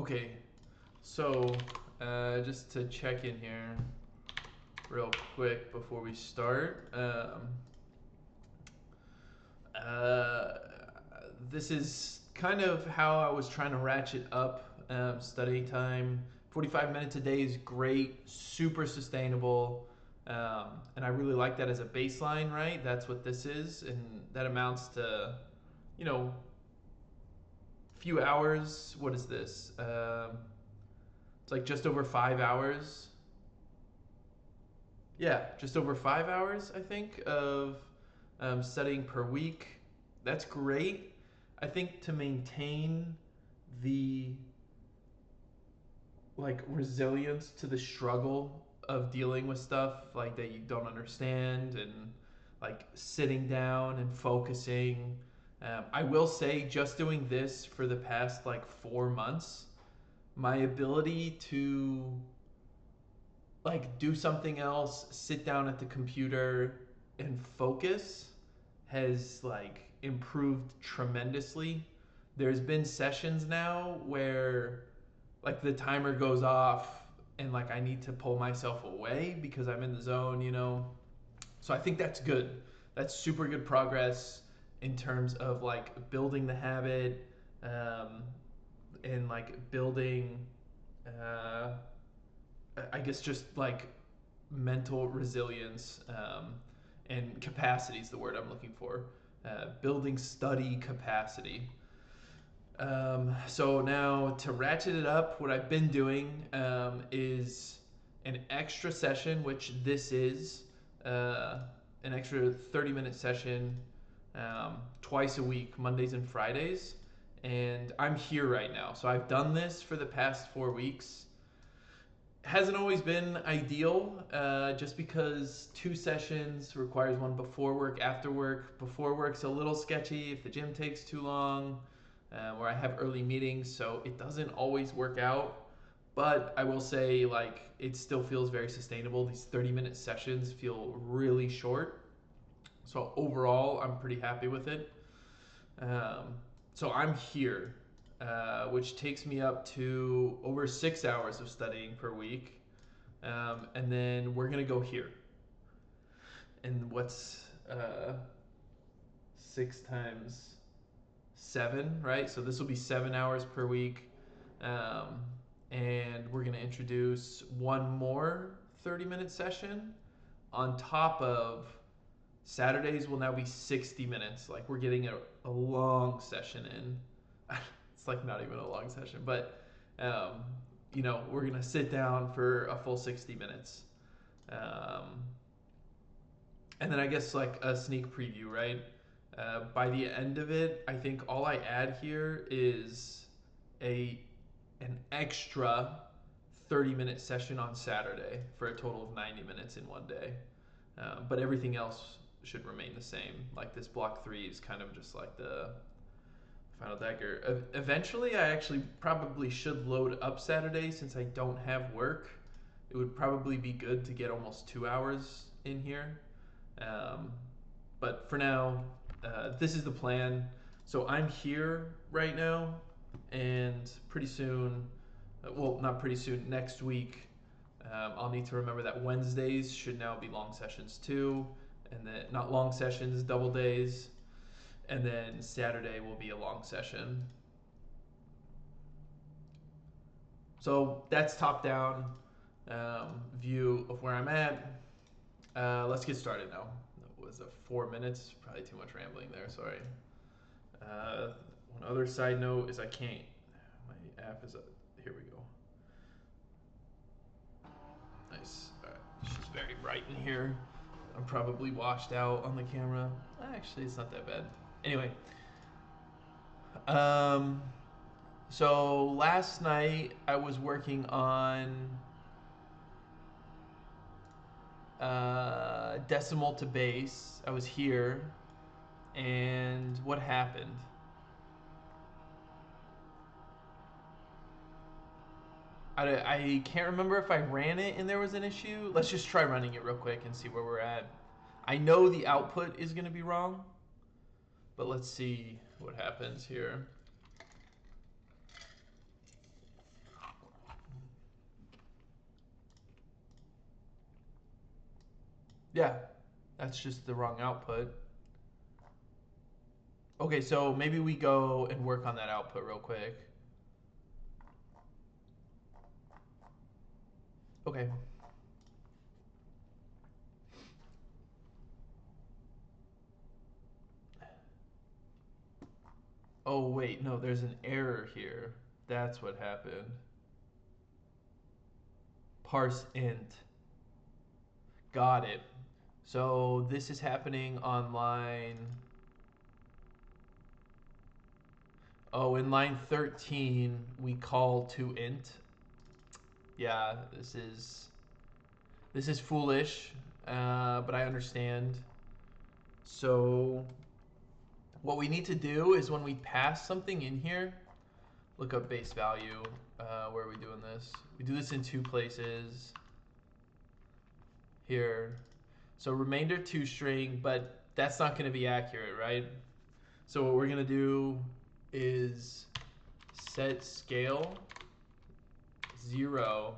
Okay, so just to check in here real quick before we start. This is kind of how I was trying to ratchet up study time. 45 minutes a day is great, super sustainable, and I really like that as a baseline, right? That's what this is, and that amounts to, you know, few hours. What is this? It's like just over 5 hours. Yeah, just over 5 hours, I think, of studying per week. That's great. I think to maintain the like resilience to the struggle of dealing with stuff like that you don't understand and like sitting down and focusing. I will say, just doing this for the past like 4 months, my ability to like do something else, sit down at the computer and focus has like improved tremendously. There's been sessions now where like the timer goes off and like I need to pull myself away because I'm in the zone, you know. So I think that's good. That's super good progress in terms of like building the habit, and like building I guess just like mental resilience, and capacity is the word I'm looking for. Building study capacity. So now to ratchet it up, what I've been doing is an extra session, which this is an extra 30-minute session twice a week, Mondays and Fridays. And I'm here right now. So I've done this for the past 4 weeks. Hasn't always been ideal, just because 2 sessions requires one before work, after work. Before work's a little sketchy if the gym takes too long, or I have early meetings, so it doesn't always work out. But I will say, like, it still feels very sustainable. These 30-minute sessions feel really short, so overall, I'm pretty happy with it. So I'm here, which takes me up to over 6 hours of studying per week. And then we're going to go here. And what's 6 times 7, right? So this will be 7 hours per week. And we're going to introduce one more 30-minute session on top of Saturdays will now be 60 minutes. Like we're getting a long session in. It's like not even a long session, but we're gonna sit down for a full 60 minutes. And then I guess like a sneak preview, right? By the end of it, I think all I add here is an extra 30-minute session on Saturday for a total of 90 minutes in one day. But everything else should remain the same. Like this block 3 is kind of just like the final dagger. Eventually, I actually probably should load up Saturday since I don't have work. It would probably be good to get almost 2 hours in here. But for now, this is the plan. So I'm here right now, and pretty soon, well, not pretty soon, next week, I'll need to remember that Wednesdays should now be long sessions too, and that not long sessions, double days, and then Saturday will be a long session. So that's top down view of where I'm at. Let's get started now. Was it 4 minutes? Probably too much rambling there, sorry. One other side note is I can't, my app is, here we go. Nice. All right. She's very bright in here. I'm probably washed out on the camera. Actually, it's not that bad. Anyway, um, so last night I was working on decimal to base. I was here, and what happened? I can't remember if I ran it and there was an issue. Let's just try running it real quick and see where we're at. I know the output is going to be wrong, but let's see what happens here. Yeah, that's just the wrong output. Okay, so maybe we go and work on that output real quick. Okay. Oh, wait, no, there's an error here. That's what happened. Parse int. Got it. So this is happening on line. Oh, in line 13, we call to int. Yeah, this is foolish, but I understand. So what we need to do is when we pass something in here, look up base value. Where are we doing this? We do this in two places. Here. So remainder toString, but that's not going to be accurate, right? So what we're going to do is set scale 0,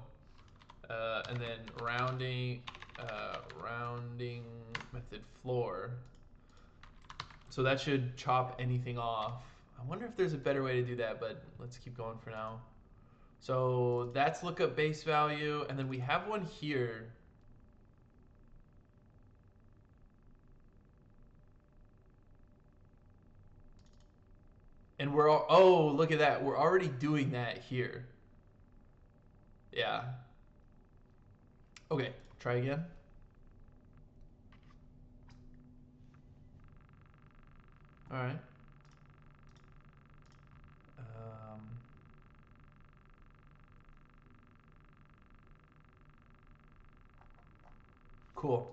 and then rounding method floor. So that should chop anything off. I wonder if there's a better way to do that, but let's keep going for now. So that's lookup base value, and then we have one here. And we're all, oh, look at that. We're already doing that here. Yeah. Okay, try again. All right. Um, cool.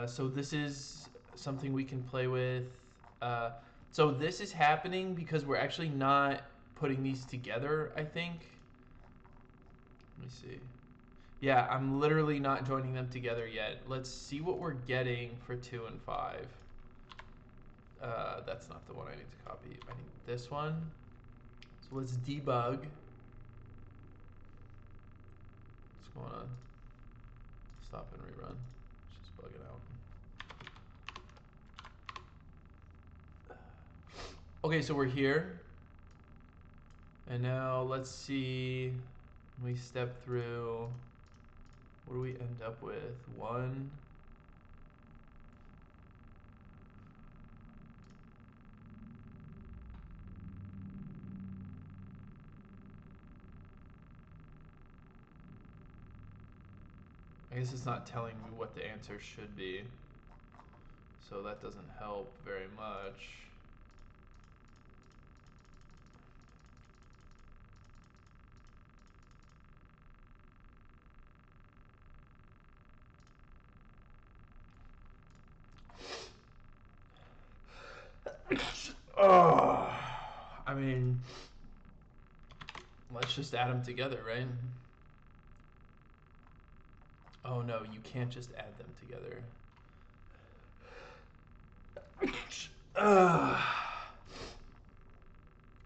So this is something we can play with. Uh, so this is happening because we're actually not putting these together, I think. Let me see. Yeah, I'm literally not joining them together yet. Let's see what we're getting for 2 and 5. That's not the one I need to copy. I need this one. So let's debug. What's going on? Stop and rerun. It's just bugging out. Okay, so we're here. And now let's see. We step through. What do we end up with? 1. I guess it's not telling me what the answer should be. So that doesn't help very much. Oh, I mean, let's just add them together, right? Oh no, you can't just add them together.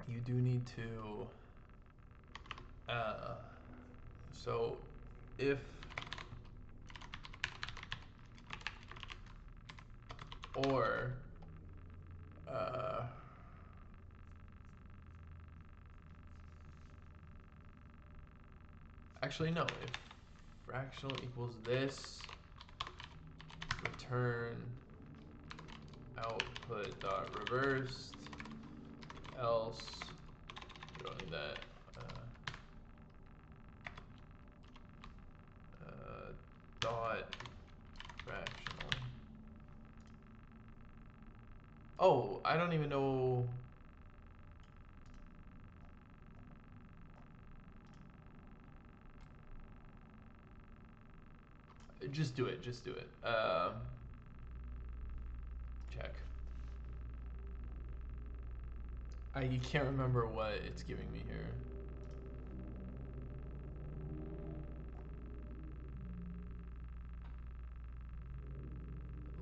You do need to. So if or actually no, if fractional equals this, return output dot reversed, else we don't need that. Dot fractional. Oh, I don't even know. Just do it. Just do it. Check. You can't remember what it's giving me here.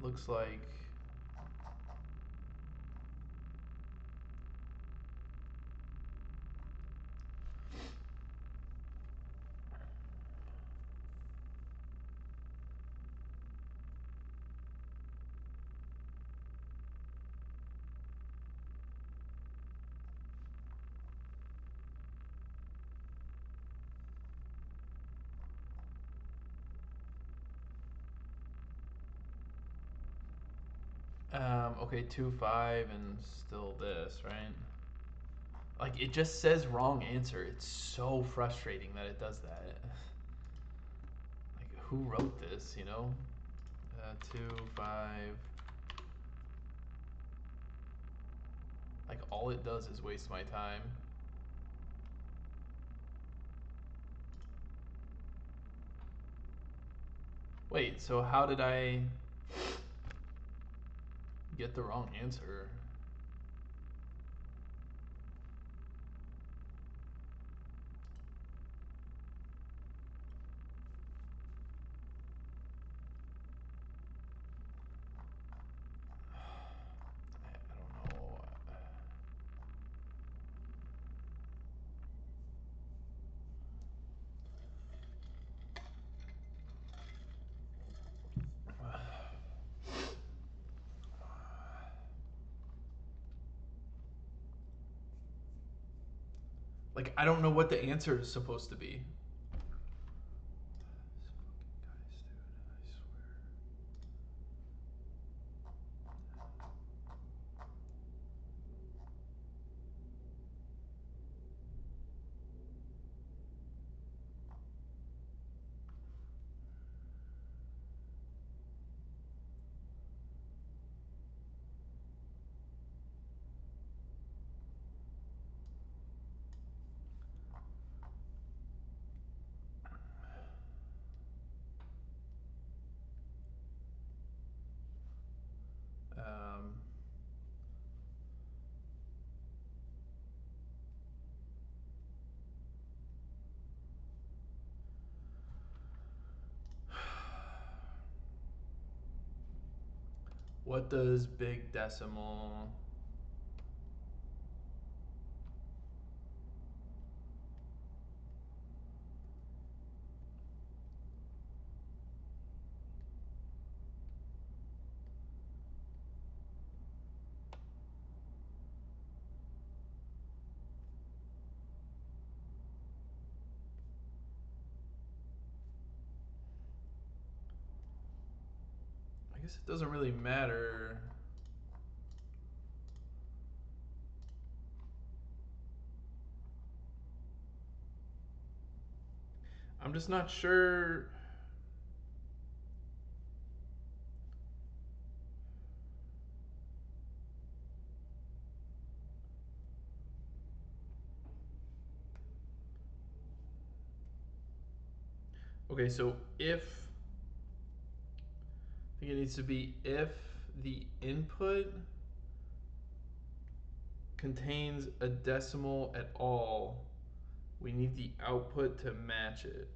Looks like Okay, 2, 5, and still this, right? Like, it just says wrong answer. It's so frustrating that it does that. Like, who wrote this, you know? 2, 5. Like, all it does is waste my time. Wait, so how did I get the wrong answer? I don't know. Like, I don't know what the answer is supposed to be. Um, what does big decimal? I guess it doesn't really matter. I'm just not sure. Okay, so if, I think it needs to be if the input contains a decimal at all, we need the output to match it.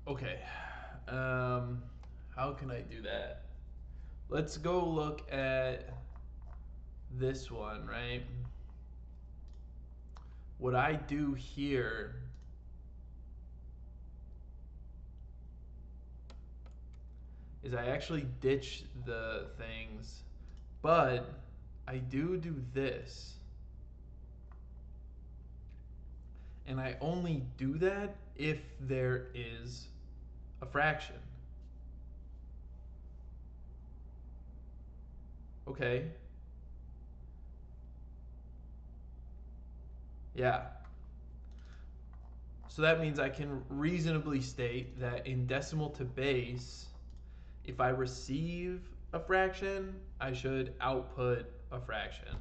Okay, how can I do that? Let's go look at this one, right? What I do here is I actually ditch the things, but I do this. And I only do that if there is a fraction. Okay. Yeah. So that means I can reasonably state that in decimal to base, if I receive a fraction, I should output a fraction.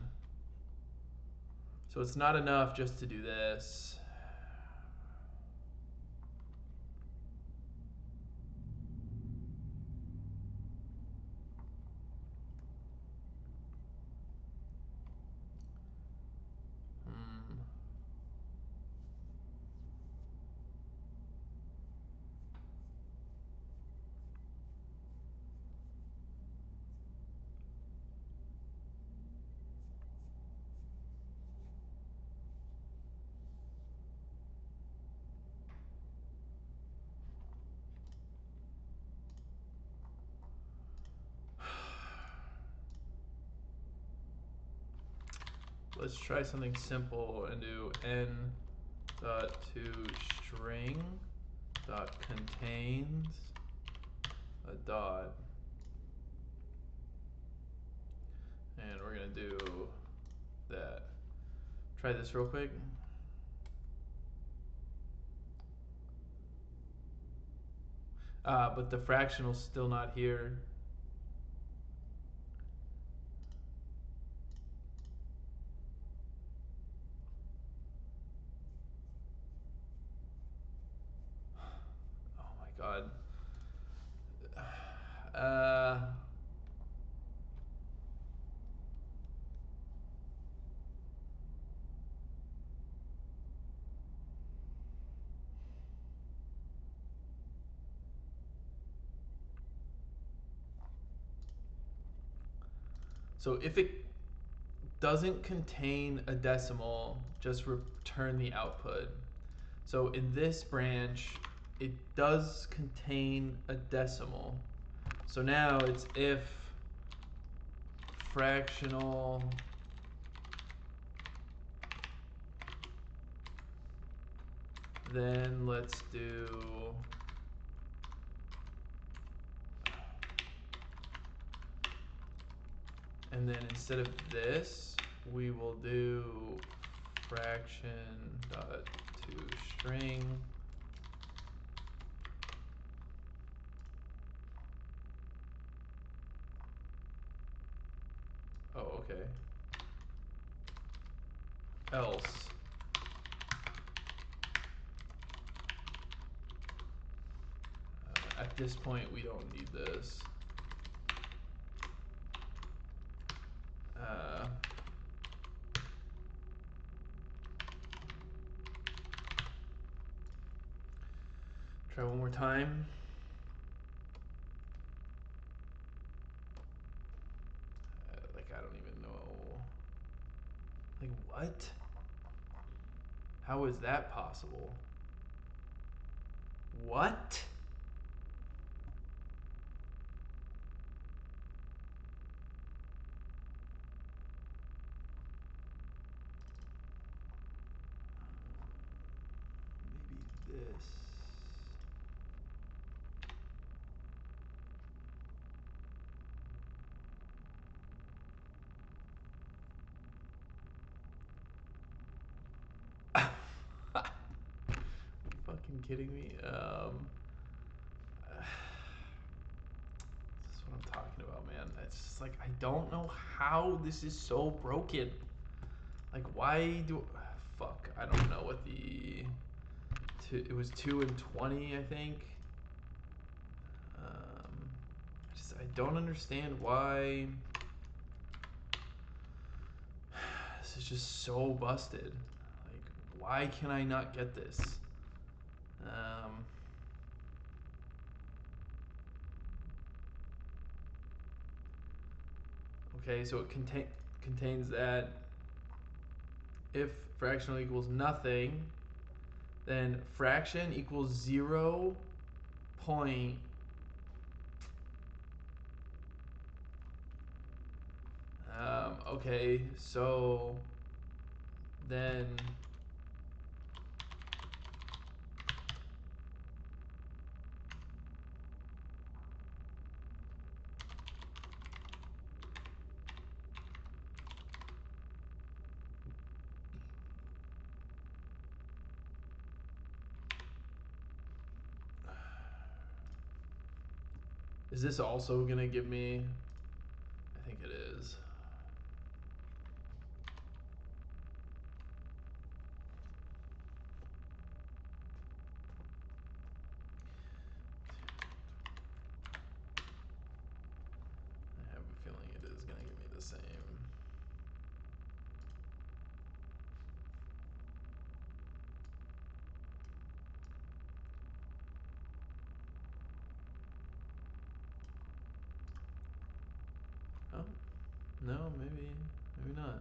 So it's not enough just to do this. Hmm. Let's try something simple and do n dot to string dot contains a dot. do that. Try this real quick. But the fractional's still not here. Oh my god. Uh, so if it doesn't contain a decimal, just return the output. So in this branch, it does contain a decimal. So now it's if fractional then let's do and then instead of this we will do fraction dot to string. Oh, okay. Else at this point we don't need this. Try one more time. Like I don't even know. Like what? How is that possible? What? Maybe this. Are you fucking kidding me? This is what I'm talking about, man. It's just like I don't know how this is so broken. Like why do fuck? I don't know what the it was 2 and 20, I think. I don't understand why this is just so busted. Like why can I not get this? Okay, so it contains that if fractional equals nothing, then fraction equals 0 point. Okay, so then is this also gonna give me? I think it is. I have a feeling it is gonna give me the same. Oh, no, maybe not.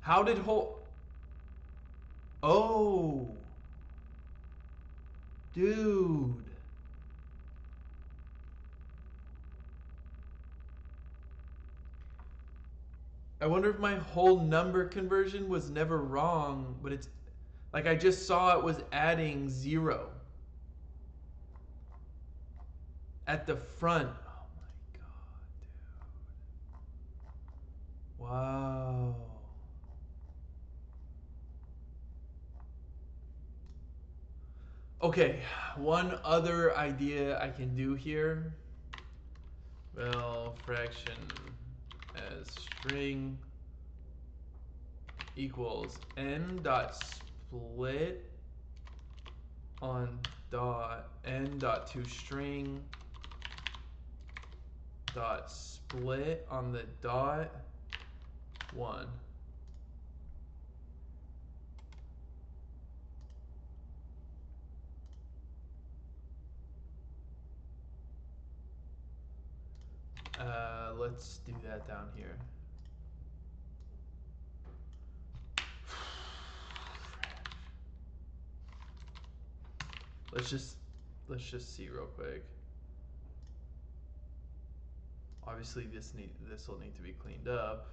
How did whole? Oh, dude. I wonder if my whole number conversion was never wrong, but it's like I just saw it was adding 0 at the front. Oh my god, dude. Wow. Okay, one other idea I can do here. Well, fraction as string equals n dot split on dot n dot to string dot split on the dot 1. Let's do that down here. Let's just see real quick. Obviously, this will need to be cleaned up.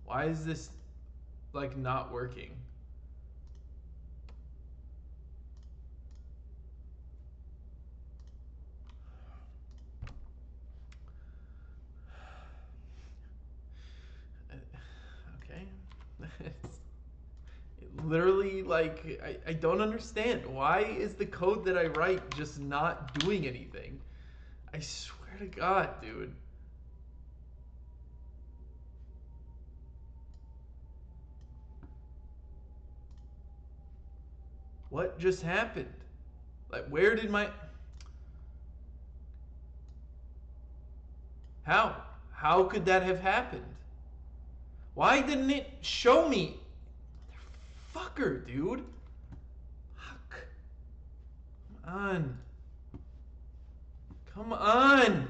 Why is this like not working? Okay. Literally, like, I don't understand. Why is the code that I write just not doing anything? I swear to God, dude. What just happened? Like, where did my... How? How could that have happened? Why didn't it show me? Fucker, dude. Fuck. Come on. Come on.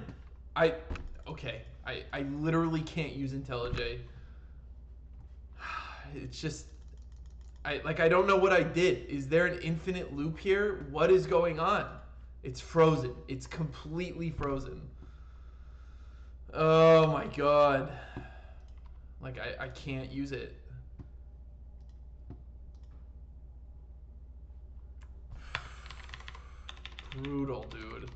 Okay. I literally can't use IntelliJ. It's just, I don't know what I did. Is there an infinite loop here? What is going on? It's frozen. It's completely frozen. Oh my god. Like, I can't use it. Brutal, dude.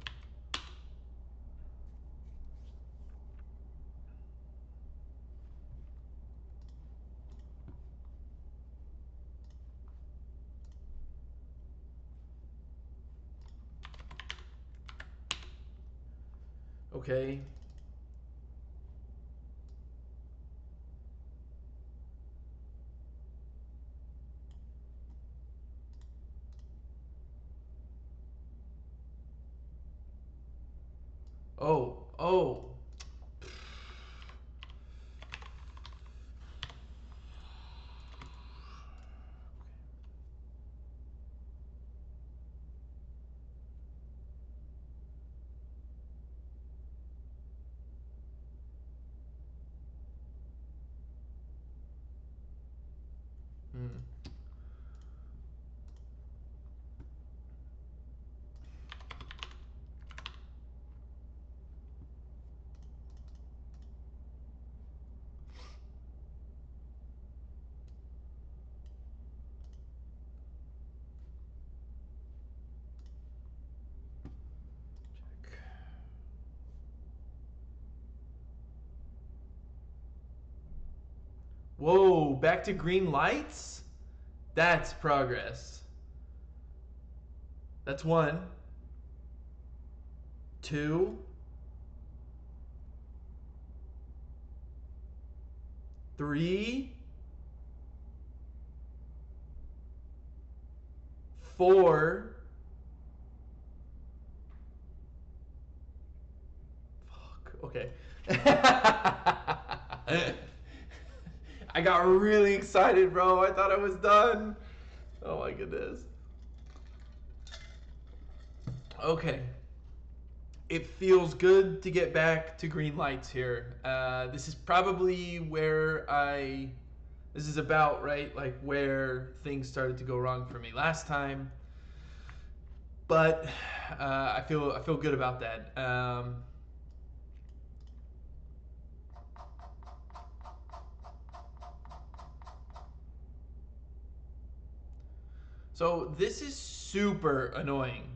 Okay. Oh. Hmm. Whoa, back to green lights? That's progress. That's 1. 2. 3. 4. Fuck, okay. I got really excited, bro. I thought I was done. Oh my goodness. Okay. It feels good to get back to green lights here. This is probably where this is about, right? Like where things started to go wrong for me last time. But I feel good about that. So this is super annoying.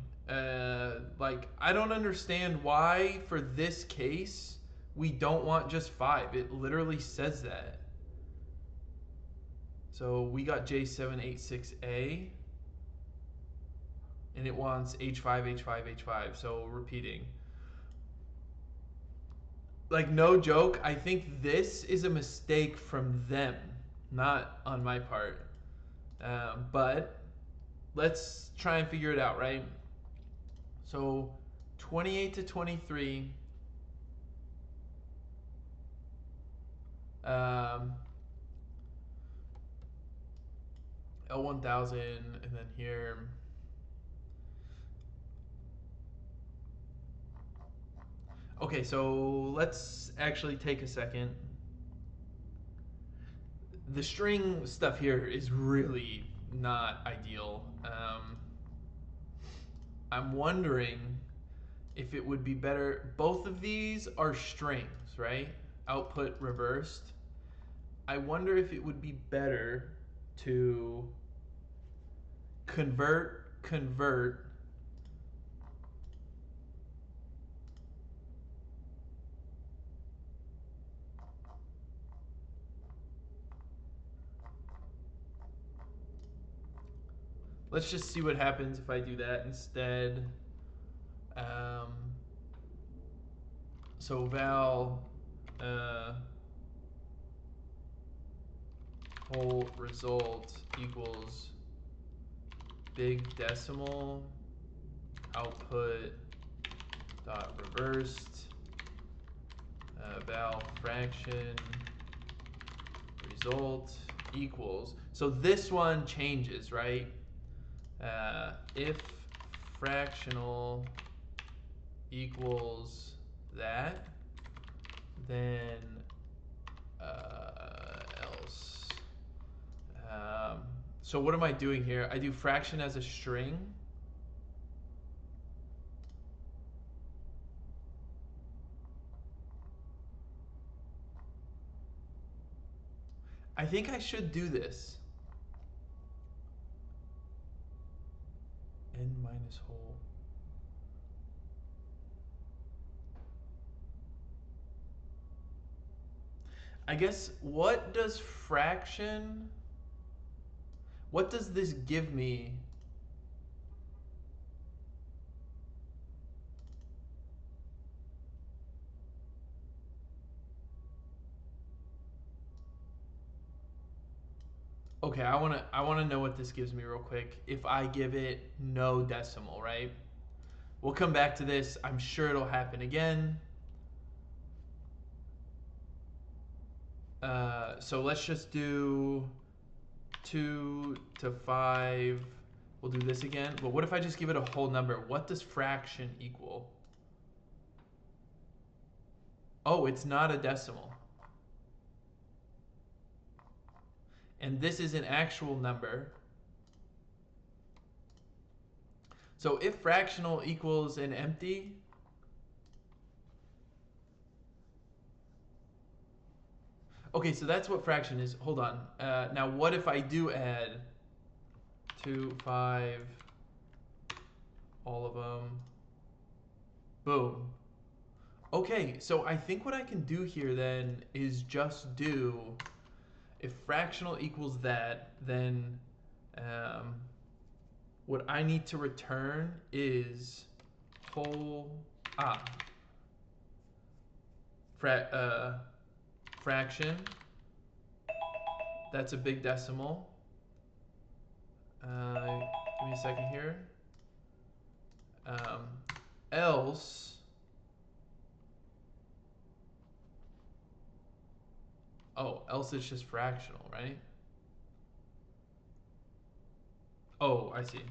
Like I don't understand why for this case we don't want just 5. It literally says that. So we got J786A and it wants H5, H5, H5. So repeating. Like no joke, I think this is a mistake from them, not on my part. But let's try and figure it out, right? So 28 to 23. Um, L1000, and then here. Okay, so let's actually take a second. The string stuff here is really not ideal. I'm wondering if it would be better. Both of these are strings, right? Output reversed. I wonder if it would be better to convert. Let's just see what happens if I do that instead. Um, so val whole result equals big decimal output dot reversed val fraction result equals. So this one changes, right? If fractional equals that, then else. So what am I doing here? I do fraction as a string. I think I should do this. N minus whole. I guess what does what does this give me? Okay, I wanna know what this gives me real quick. If I give it no decimal, right? We'll come back to this. I'm sure it'll happen again. So let's just do 2 to 5. We'll do this again. But what if I just give it a whole number? What does fraction equal? Oh, it's not a decimal. And this is an actual number. So if fractional equals an empty, okay, so that's what fraction is. Hold on. Now what if I do add 2, 5, all of them? Boom. Okay, so I think what I can do here then is just do, if fractional equals that, then what I need to return is whole, fraction. That's a big decimal. Give me a second here. Else, else it's just fractional, right? Oh, I see.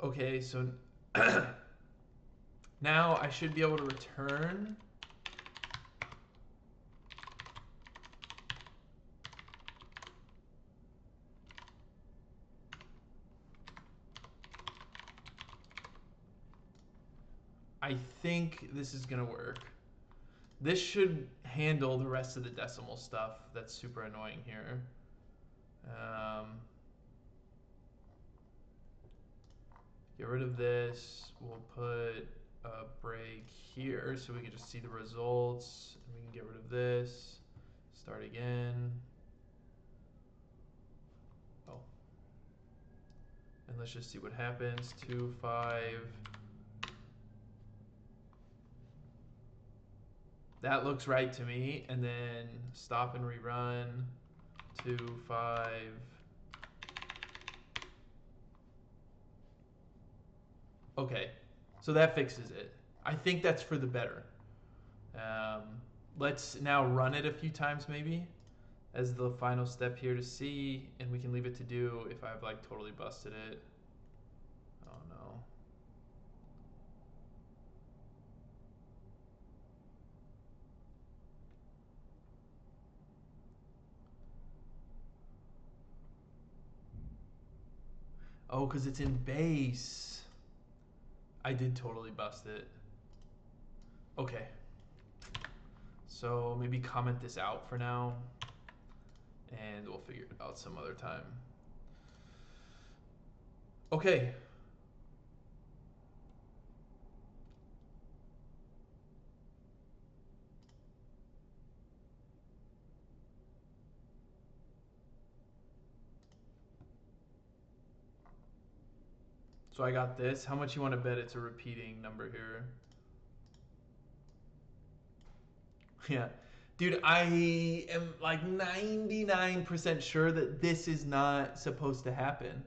Okay, so now I should be able to return. I think this is gonna work. This should handle the rest of the decimal stuff that's super annoying here. Get rid of this. We'll put a break here so we can just see the results. And we can get rid of this. Start again. Oh. And let's just see what happens. 2, 5. That looks right to me. And then stop and rerun. 2, 5. Okay, so that fixes it. I think that's for the better. Let's now run it a few times maybe as the final step here to see, and we can leave it to do if I've like totally busted it. Oh no. Oh, because it's in base. I did totally bust it. Okay. So maybe comment this out for now, and we'll figure it out some other time. Okay. So I got this. How much you want to bet it's a repeating number here? Yeah. Dude, I am like 99% sure that this is not supposed to happen.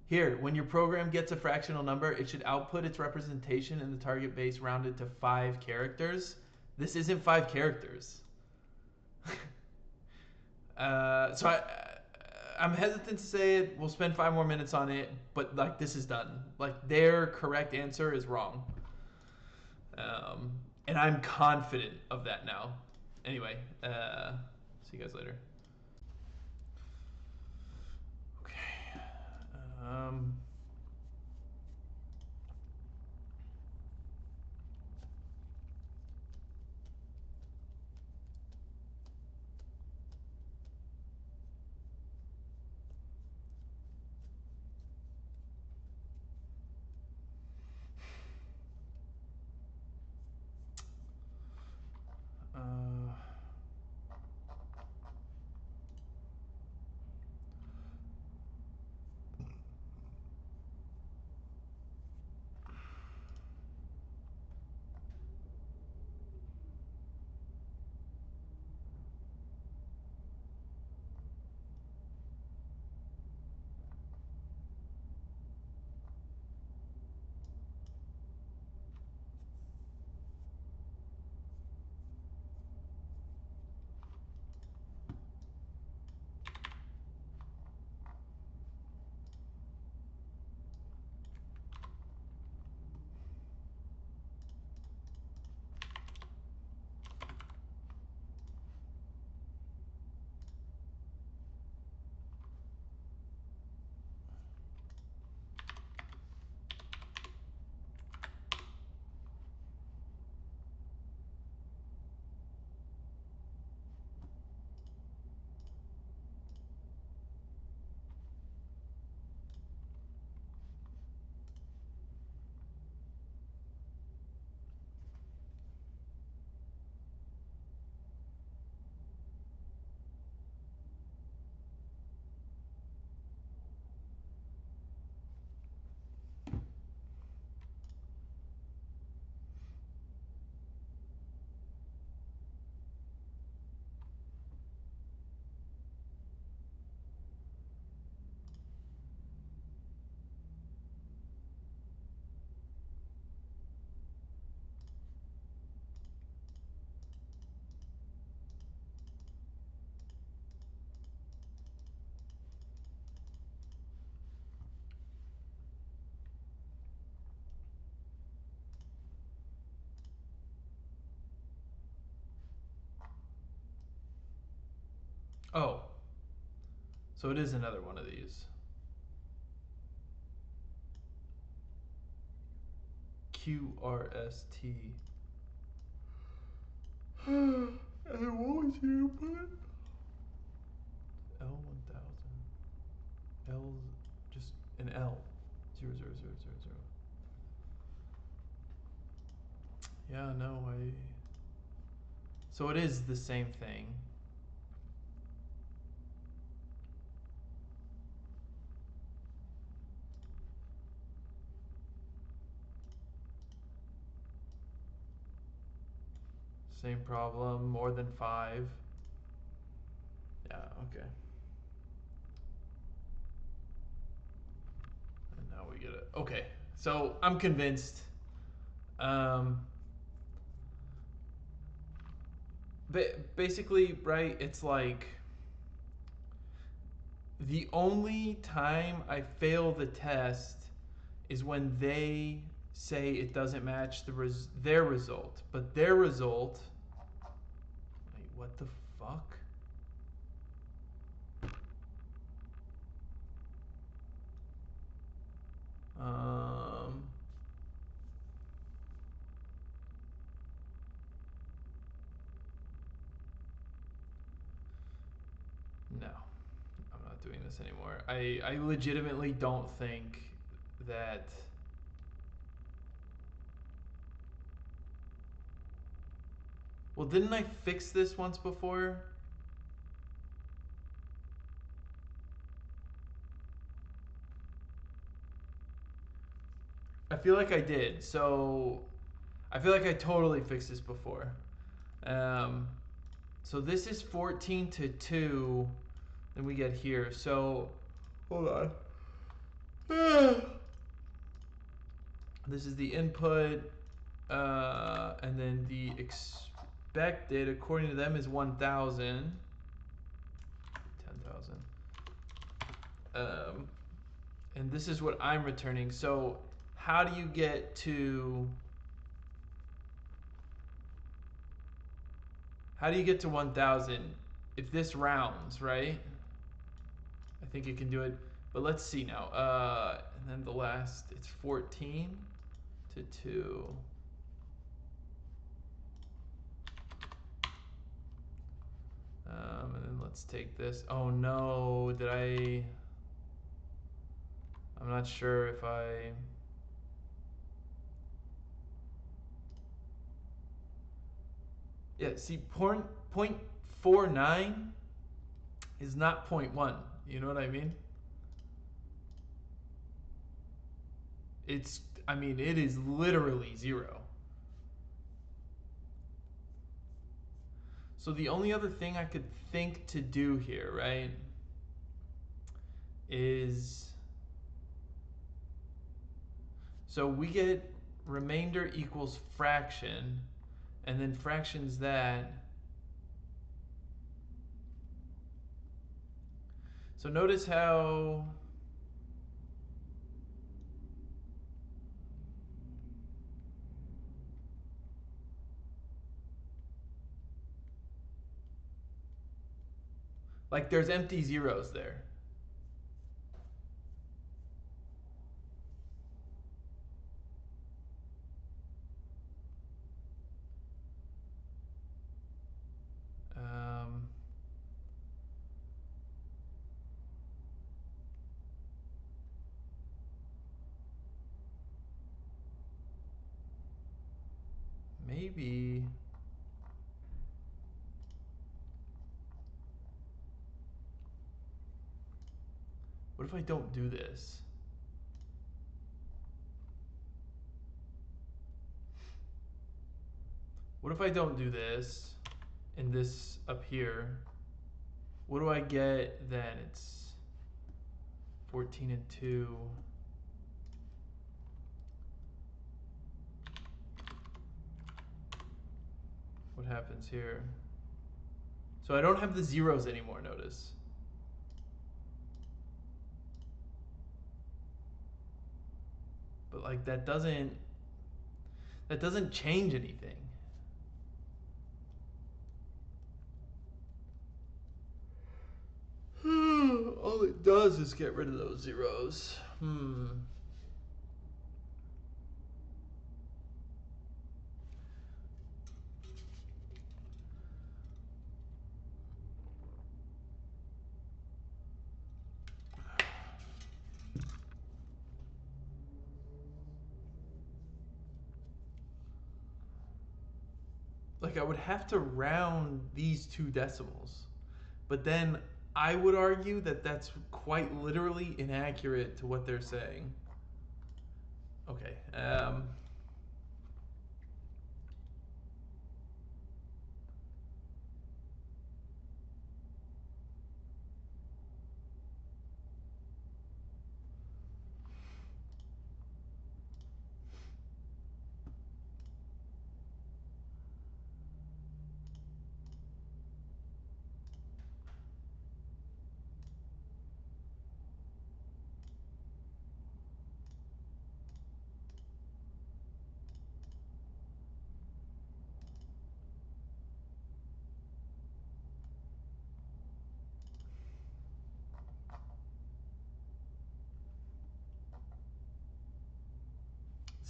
Here, when your program gets a fractional number, it should output its representation in the target base rounded to 5 characters. This isn't 5 characters. I'm hesitant to say it. We'll spend 5 more minutes on it, but like this is done. Like their correct answer is wrong. And I'm confident of that now. Anyway, see you guys later. Okay. Um, Oh, so it is another one of these. QRST. And what was your input? L1000. L, just an L. 00000. Yeah, no, so it is the same thing. Same problem, more than 5. Yeah, okay. And now we get it. Okay, so I'm convinced. Basically, right, it's like the only time I fail the test is when they say it doesn't match their result. But their result, wait, what the fuck? Um, no, I'm not doing this anymore. I legitimately don't think that. Well, didn't I fix this once before? I feel like I did. So I feel like I totally fixed this before. Um, so this is 14 to 2. Then we get here. So hold on. This is the input, and then the expected, according to them, is 1,000. 10,000. And this is what I'm returning. So how do you get to 1,000 if this rounds, right? I think it can do it. But let's see now. And then the last, it's 14 to 2. And then let's take this. Oh no, I'm not sure if yeah, see, point 0.49 is not 0.1. You know what I mean? I mean, it is literally 0. So the only other thing I could think to do here, right, is, so we get remainder equals fraction, and then fractions that. So notice how like there's empty zeros there. Um, maybe. What if I don't do this? What if I don't do this and this up here? What do I get then? It's 14 and 2. What happens here? So I don't have the zeros anymore, notice. But like that doesn't change anything. it does is get rid of those zeros. Like, I would have to round these 2 decimals. But then I would argue that that's quite literally inaccurate to what they're saying. Okay.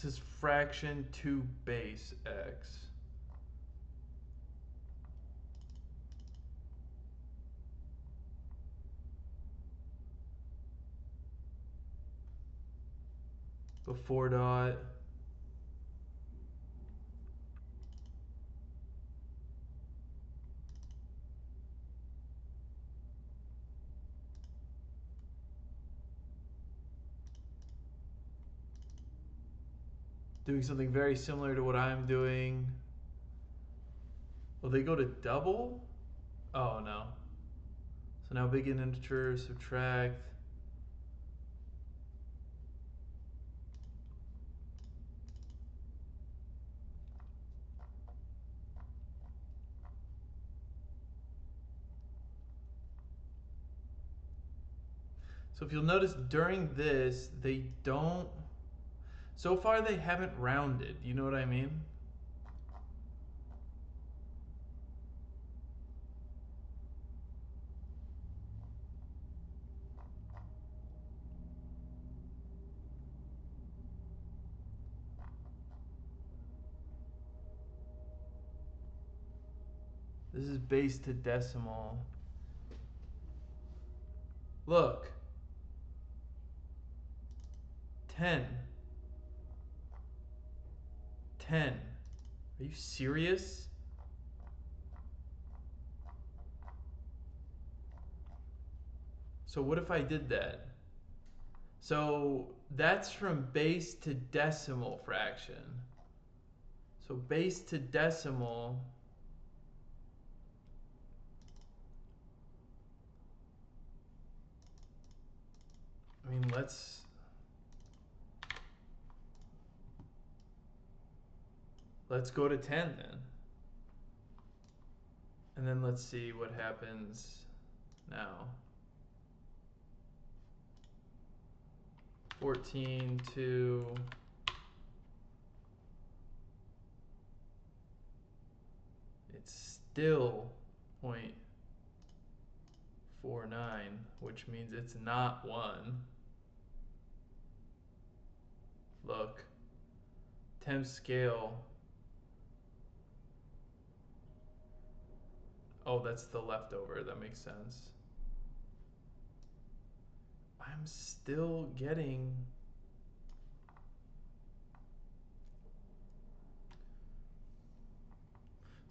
This is fraction to base x. Before dot. Doing something very similar to what I'm doing. Will they go to double? Oh no. So now big integer, subtract. So if you'll notice during this, they don't, so far they haven't rounded. You know what I mean? This is base to decimal. Look. 10. 10. Are you serious? So what if I did that? So that's from base to decimal fraction. So base to decimal. I mean, let's go to 10 then. And then let's see what happens now. 14 to it's still 0.49, which means it's not 1. Look, temp scale. Oh, that's the leftover. That makes sense. I'm still getting.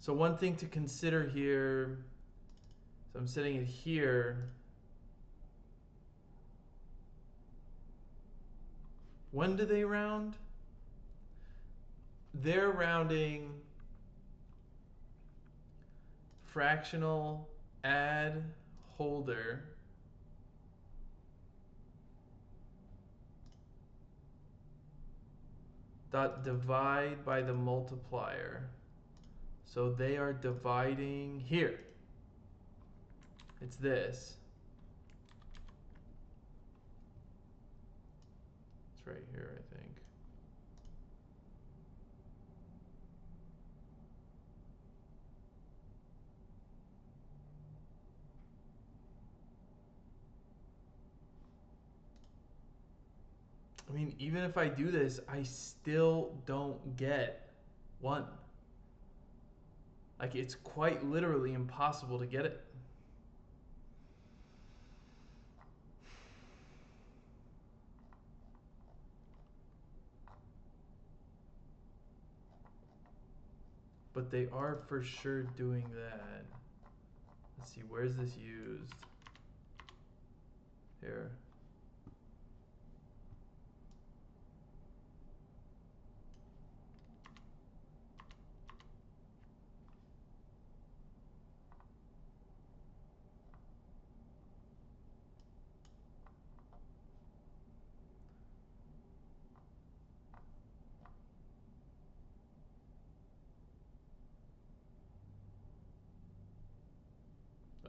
So one thing to consider here, so I'm setting it here. When do they round? They're rounding fractional add holder dot divide by the multiplier. So they are dividing here. It's this. It's right here, I think. I mean, even if I do this, I still don't get 1. Like, it's quite literally impossible to get it. But they are for sure doing that. Let's see, where's this used? Here.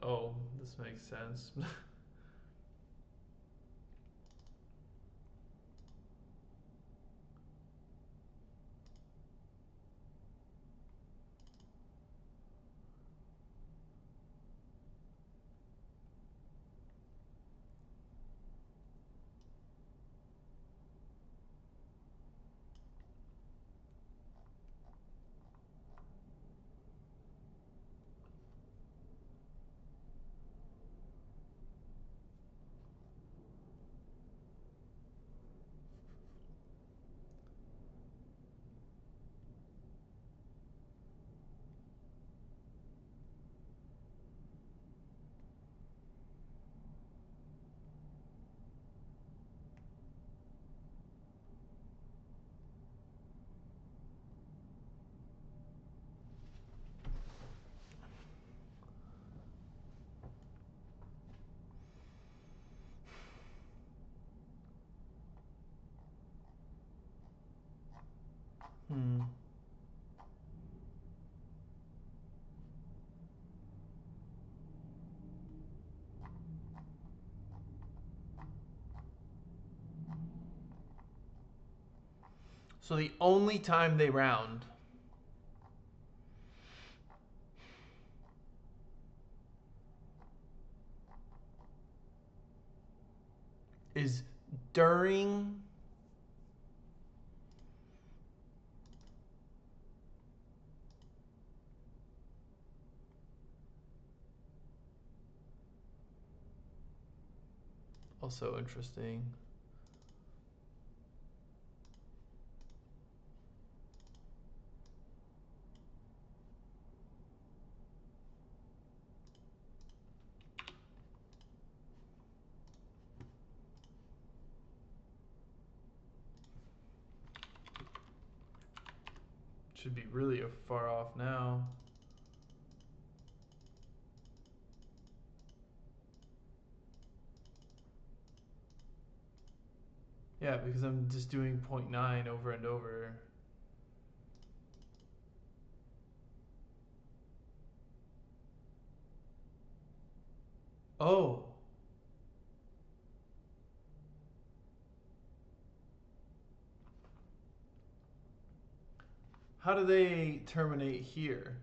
Oh, this makes sense. Hmm. So the only time they round is during also interesting. Should be really far off now. Yeah, because I'm just doing 0.9 over and over. Oh. How do they terminate here?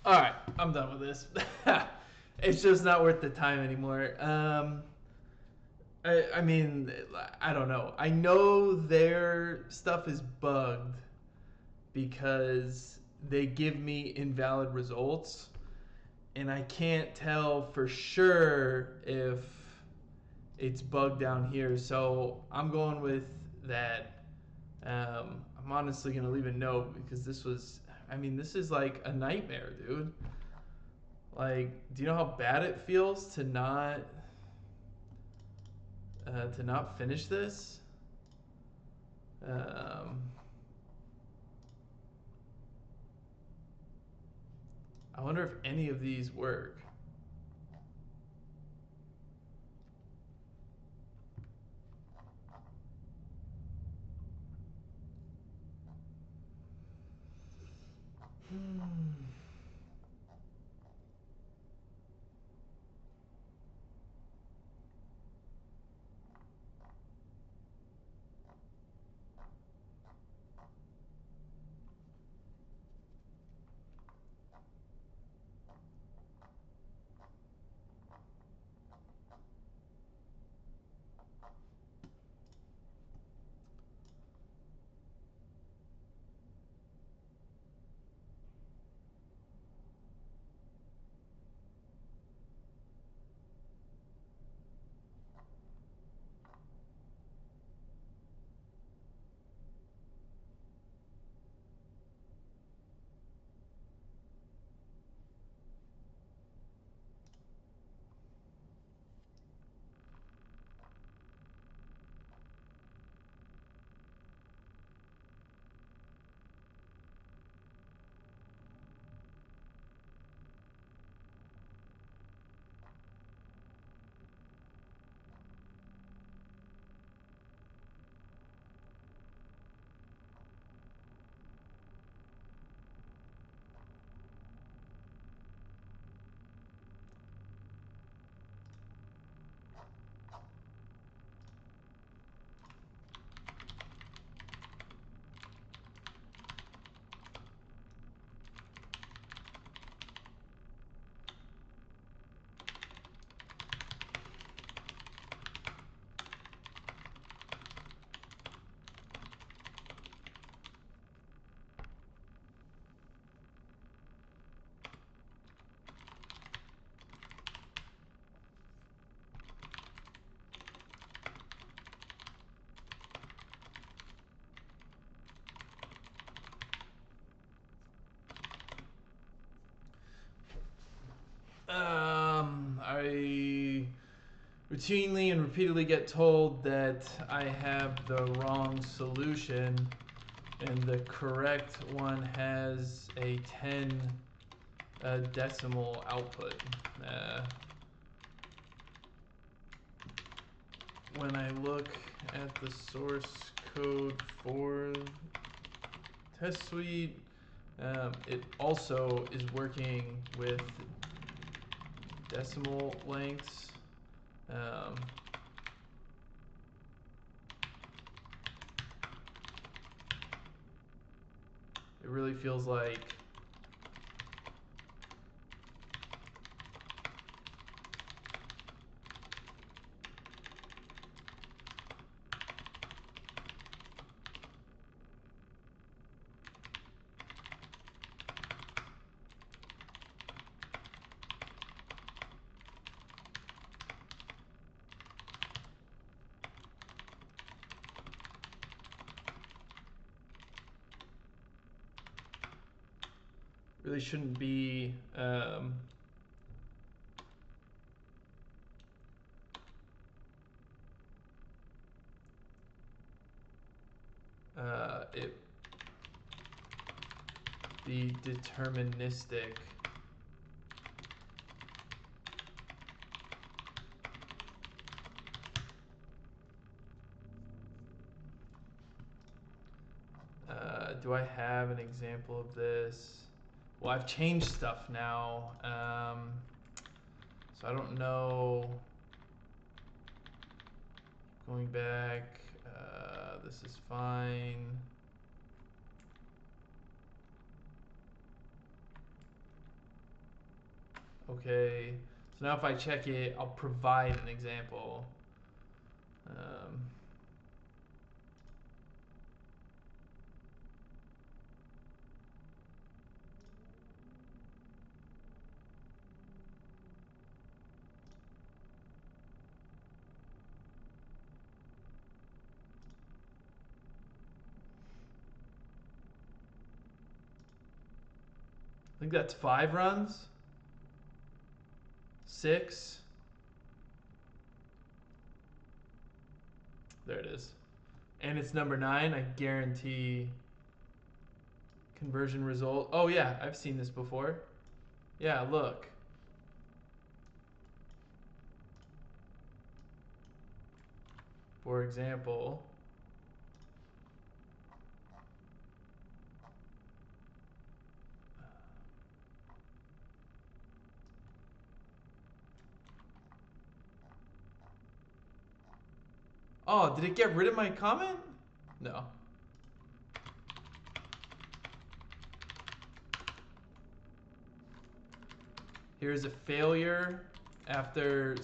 All right, I'm done with this. It's just not worth the time anymore. I mean, I don't know. I know their stuff is bugged because they give me invalid results, and I can't tell for sure if it's bugged down here. So I'm going with that. I'm honestly going to leave a note because this was, I mean, this is like a nightmare, dude. Like, do you know how bad it feels to not finish this? Um, I wonder if any of these work. Hmm. I routinely and repeatedly get told that I have the wrong solution, and the correct one has a 10 decimal output. When I look at the source code for test suite, it also is working with decimal lengths. It really feels like really shouldn't be it be deterministic. Do I have an example of this? Well, I've changed stuff now, so I don't know. Going back, this is fine. Okay. So now if I check it, I'll provide an example. Um, I think that's 5 runs. 6. There it is. And it's number 9. I guarantee conversion result. Oh yeah, I've seen this before. Yeah, look. For example, oh, did it get rid of my comment? No. Here's a failure after.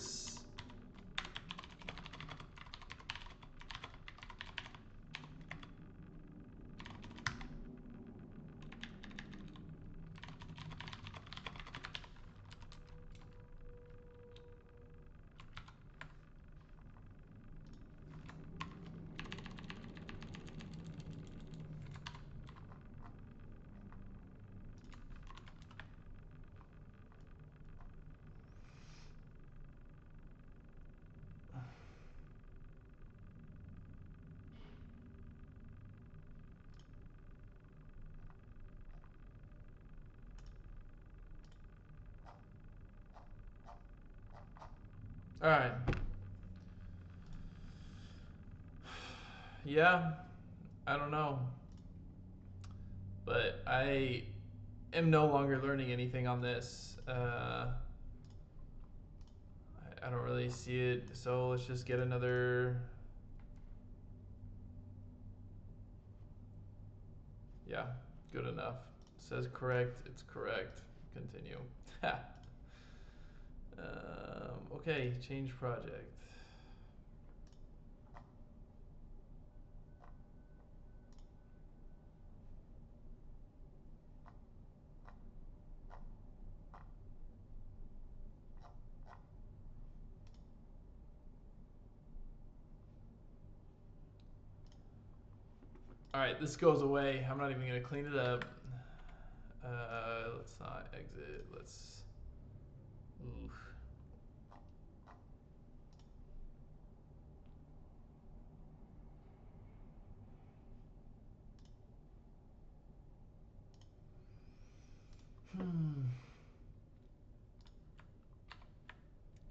All right. Yeah, I don't know. But I am no longer learning anything on this. I don't really see it, so let's just get another. Yeah, good enough. Says correct, it's correct. Continue. Okay, change project. All right, this goes away. I'm not even gonna clean it up. Let's not exit. Let's. Oof.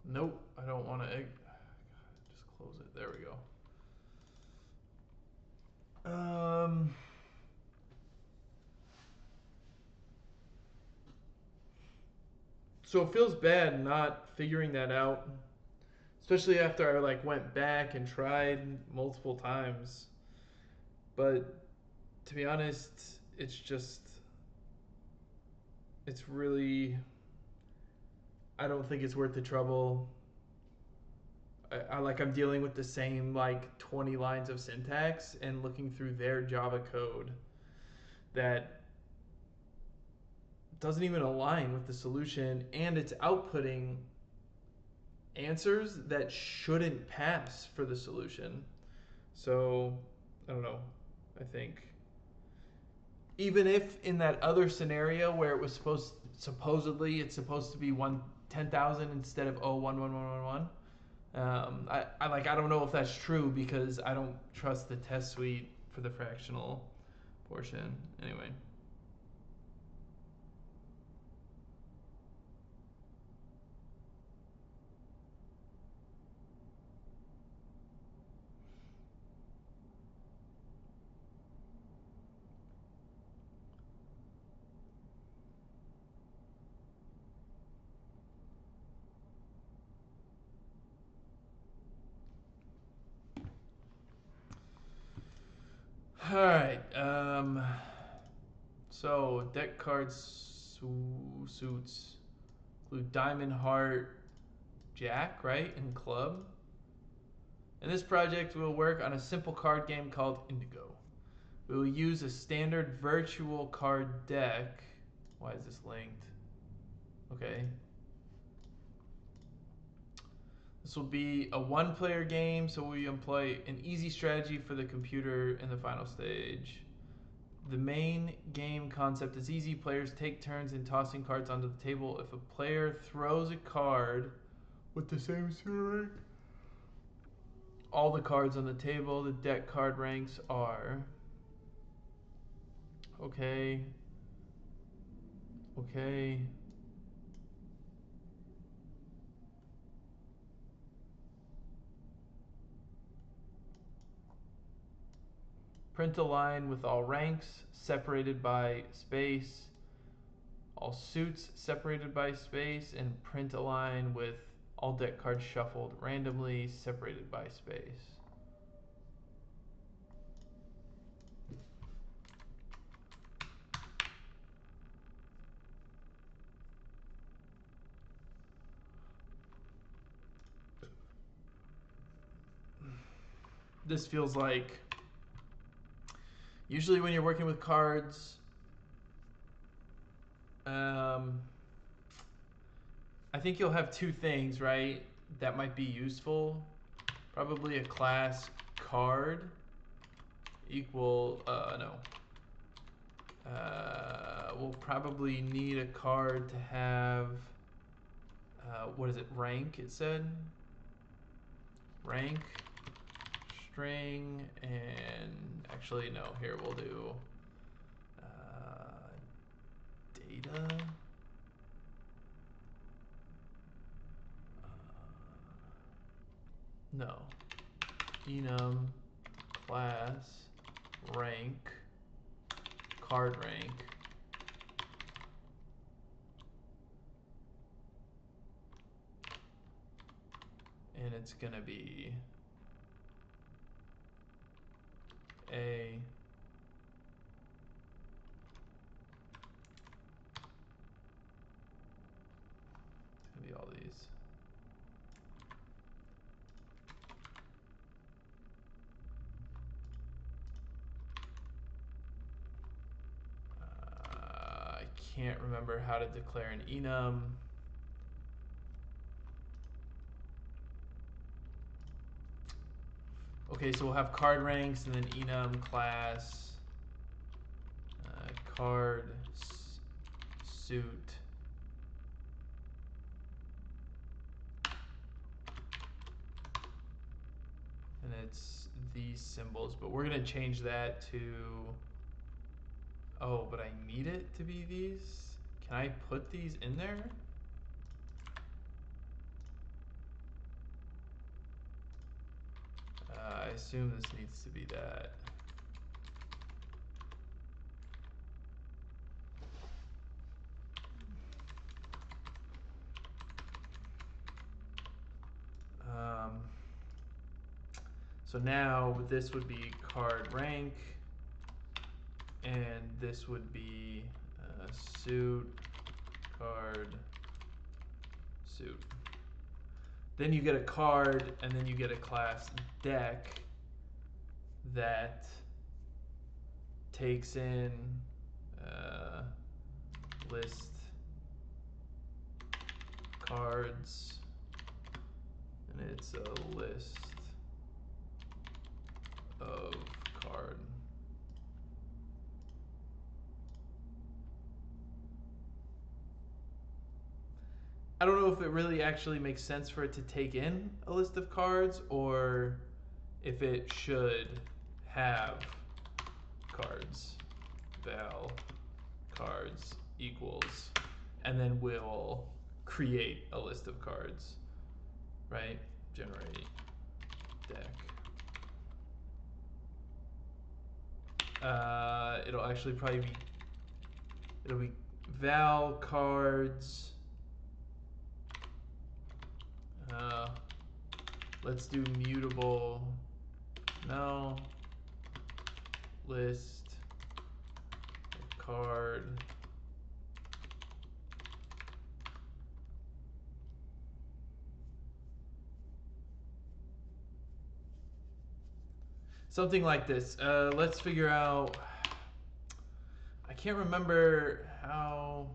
Nope, I don't want to. Just close it. There we go. So it feels bad not figuring that out, especially after I like went back and tried multiple times. But to be honest, it's just it's really I don't think it's worth the trouble. I'm dealing with the same like 20 lines of syntax and looking through their Java code that doesn't even align with the solution, and it's outputting answers that shouldn't pass for the solution. So I don't know. I think even if in that other scenario where it was supposedly it's supposed to be 10,000 instead of 11111. I don't know if that's true because I don't trust the test suite for the fractional portion. Anyway. All right. So deck cards suits Blue diamond, heart, jack, right? And club. In this project, we'll work on a simple card game called Indigo. We will use a standard virtual card deck. Why is this linked? Okay. This will be a one-player game, so we employ an easy strategy for the computer in the final stage. The main game concept is easy. Players take turns in tossing cards onto the table. If a player throws a card with the same rank, all the cards on the table, the deck card ranks are... Okay. Print a line with all ranks separated by space, all suits separated by space, and print a line with all deck cards shuffled randomly separated by space. This feels like, usually when you're working with cards, I think you'll have two things, right, that might be useful. Probably a class card equal, we'll probably need a card to have, what is it, rank, it said? Rank, string, and actually, no, here we'll do data. No. Enum class rank card rank and it's gonna be a it's gonna be all these. I can't remember how to declare an enum. Okay, so we'll have card ranks and then enum class card suit and it's these symbols, but we're gonna change that to, oh, but I need it to be these. Can I put these in there? I assume this needs to be that. So now this would be card rank, and this would be suit, card, suit. Then you get a card, and then you get a class deck that takes in list cards, and it's a list of card. I don't know if it really actually makes sense for it to take in a list of cards or if it should have cards, val cards equals, and then we'll create a list of cards, right? Generate deck. It'll actually probably be, it'll be val cards. Let's do mutable. No. List card Something like this. Let's figure out. I can't remember how.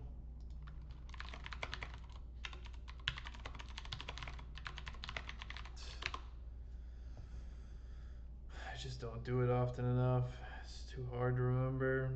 I just don't do it often enough. It's too hard to remember.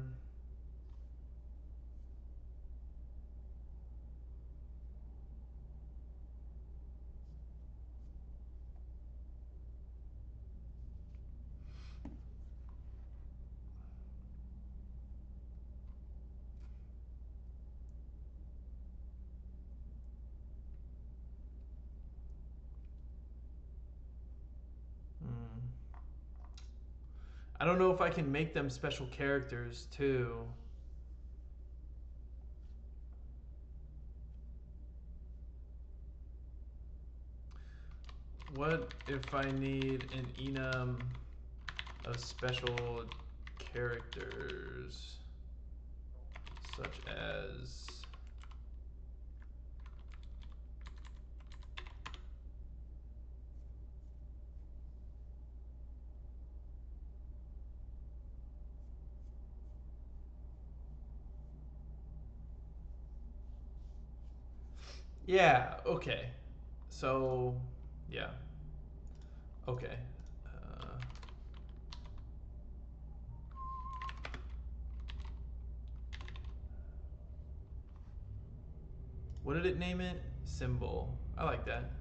I don't know if I can make them special characters too. What if I need an enum of special characters, such as yeah, okay. So, yeah. Okay. Uh, what did it name it? Symbol. I like that.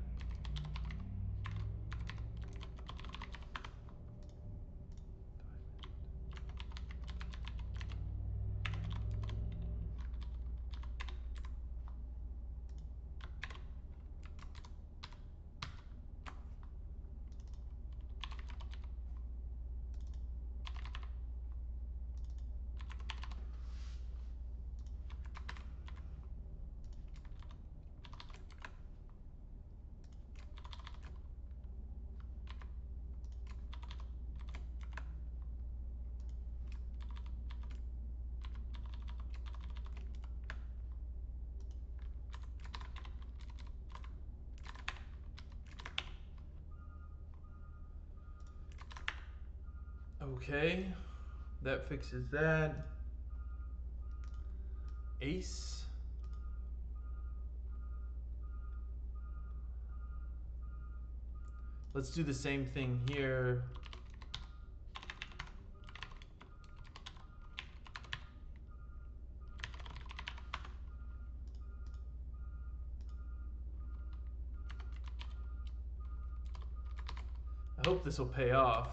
Okay. That fixes that. Ace. Let's do the same thing here. I hope this will pay off.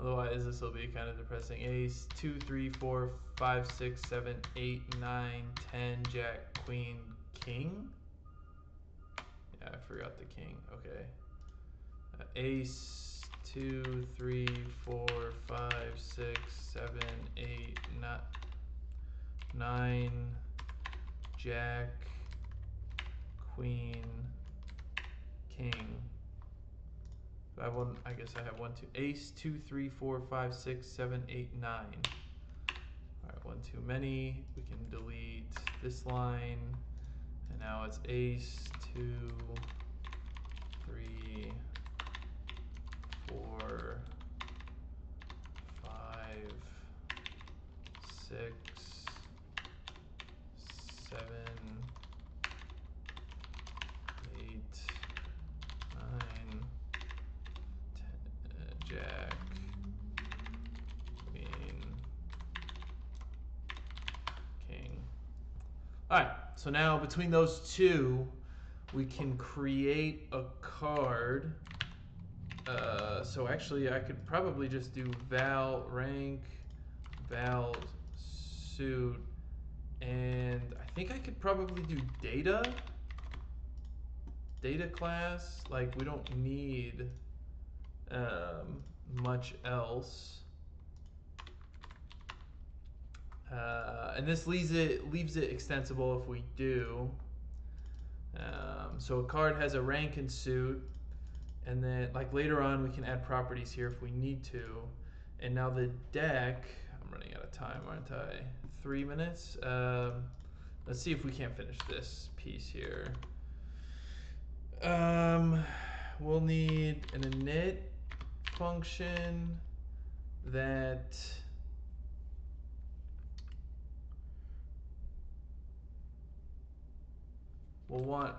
Otherwise, this will be kind of depressing. Ace, 2, 3, 4, 5, 6, 7, 8, 9, 10, Jack, Queen, King. Yeah, I forgot the King. Okay. Ace, 2, 3, 4, 5, 6, 7, 8, 9, Jack, Queen, King. I have one. I guess I have 1, 2. Ace, 2, 3, 4, 5, 6, 7, 8, 9. All right, one too many. We can delete this line, and now it's ace, 2, 3, 4, 5, 6, 7, 8, 9, 10, Jack, Queen, King. All right, so now between those two, we can create a card. So actually, I could probably just do val rank, val suit, and I think I could probably do data class. Like, we don't need much else. And this leaves it extensible if we do. So a card has a rank and suit, and then like later on we can add properties here if we need to. And now the deck, I'm running out of time, aren't I? 3 minutes. Let's see if we can't finish this piece here. We'll need an init function that will want,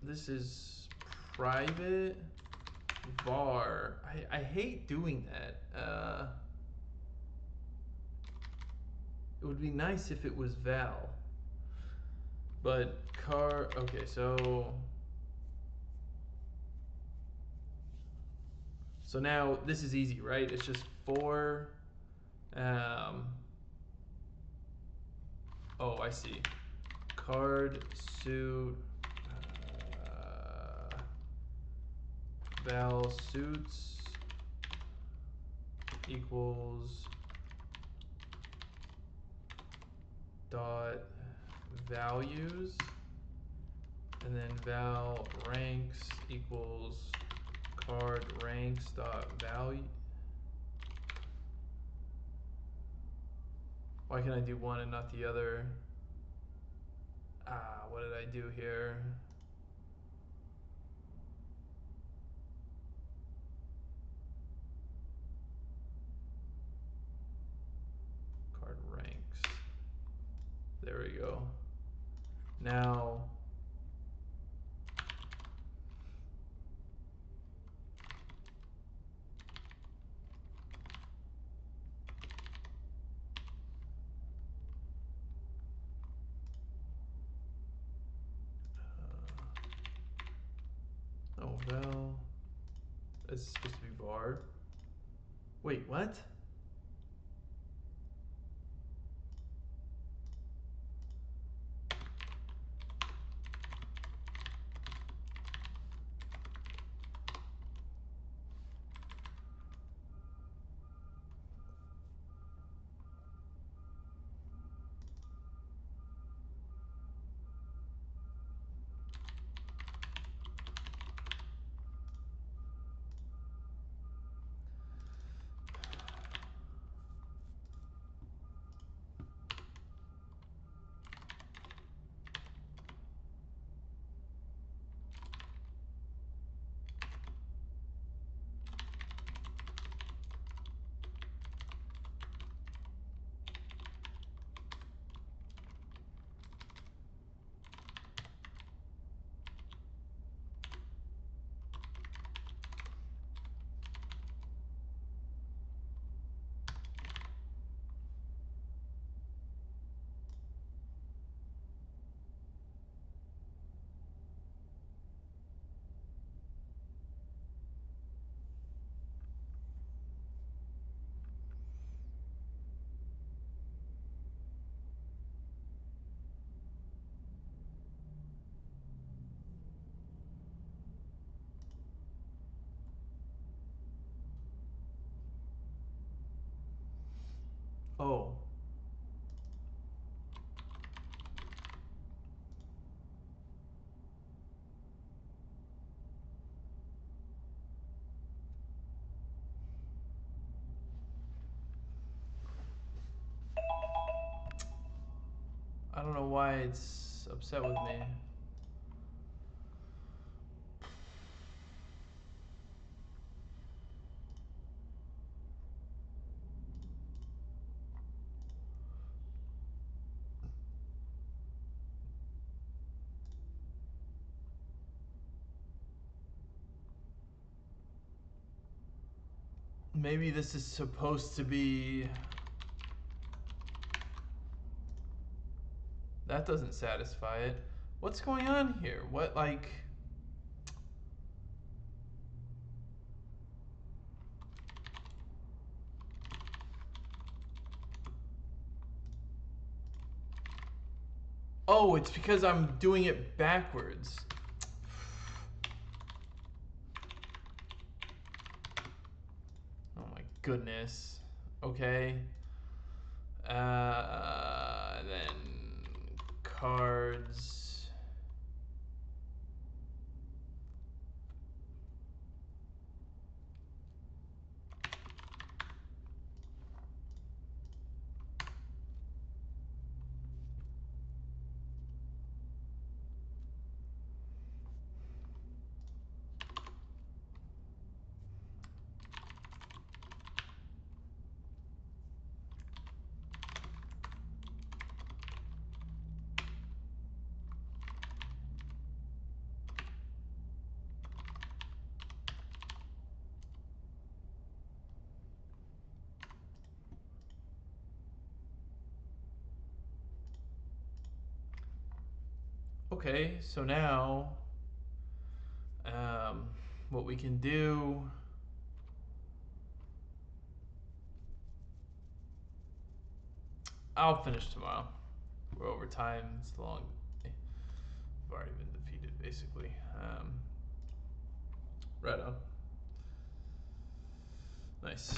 this is private var. I hate doing that. It would be nice if it was val, but okay, so now this is easy, right? It's just for, oh, I see. Card suit val suits equals dot values, and then val ranks equals card ranks dot value. Why can I do one and not the other? What did I do here? Card ranks. There we go. Now, oh, val. It's supposed to be var. Wait, what? Oh. I don't know why it's upset with me. Maybe this is supposed to be... That doesn't satisfy it. What's going on here? What, like... Oh, it's because I'm doing it backwards. Oh my goodness. Okay. Then cards. Okay, so now what we can do, I'll finish tomorrow. We're over time. It's long. I've already been defeated, basically. Right on. Nice.